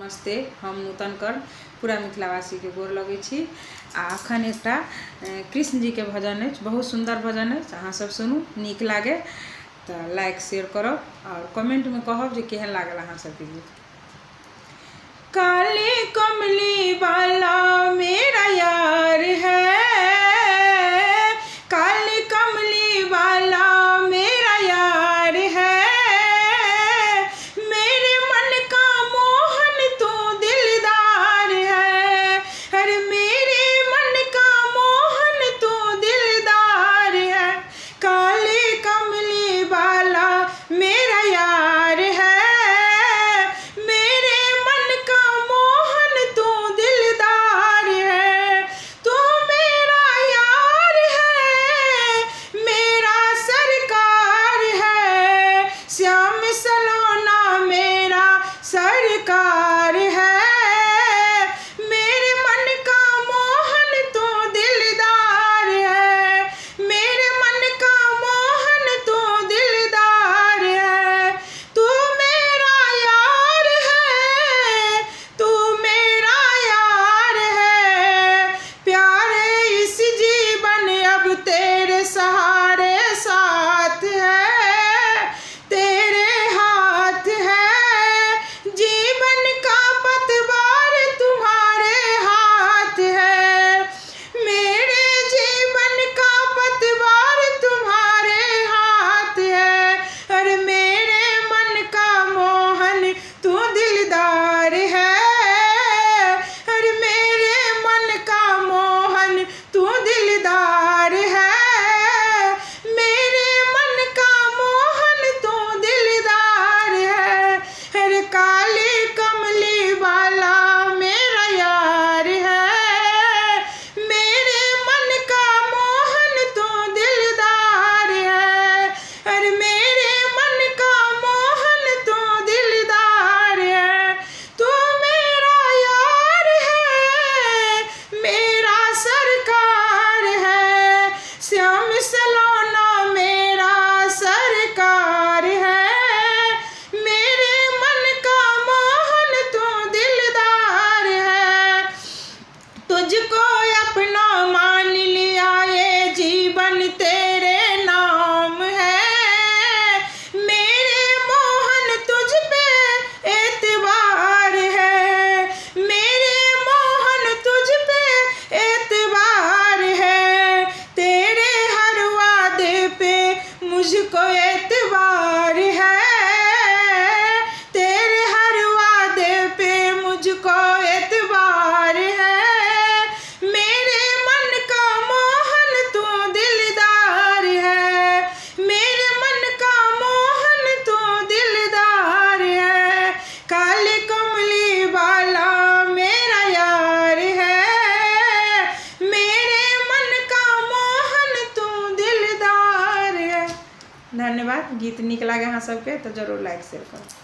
नमस्ते, हम नूतनकर पूरा मिथिलावासी के गोर लगे छी। अखन एक कृष्ण जी के भजन है, बहुत सुंदर भजन है। अहाँ सब सुनू, नीक लागे तो लाइक शेयर करब और कमेंट में कहब जे केहन लागल अहाँ सबके गीत। काली कमली वाला मेरा यार है, काली कमली वाला मेरा यार है, मेरे मन का मोहन तू दिलदार है, अरे मेरे मन का मोहन तू दिलदार है। काली कमली वाला मेरा यार है, सरकार है, मेरे मन का मोहन तू दिलदार है, मेरे मन का मोहन तू दिलदार है। तू मेरा यार है, तू मेरा यार है, प्यारे इस जीवन अब तेरे सहारे साथ है, तेरे हाथ है, जीवन का पतवार तुम्हारे हाथ है, मेरे जीवन का पतवार तुम्हारे हाथ है, अरे मेरे मन का मोहन तू दिलदार है, अरे मेरे मन का मोहन तू दिलदार है, मेरे मन का मोहन तू दिलदार है, अरे काली कमली वाला मेरा यार है, मेरे मन का मोहन तू दिलदार है, अरे मेरे मन का मोहन तू दिलदार है। तू मेरा यार है, मेरा सरकार है, श्याम सलोना मेरा सरकार है, मेरे मन का मोहन तू दिलदार है। तुझको अपना मान लिया, ये जीवन तेरे नाम है, मेरे मोहन तुझ पे एतबार है, मेरे मोहन तुझ पे एतबार है, तेरे हर वादे पे मुझको एतबार है, तेरे हर वादे पे मुझको एतबार है, मेरे मन का मोहन तू दिलदार है, मेरे मन का मोहन तू दिलदार है। काली कमली वाला मेरा यार है, मेरे मन का मोहन तू दिलदार है। धन्यवाद। गीत नीक लागे अहाँ सबके तो जरूर लाइक शेयर करो।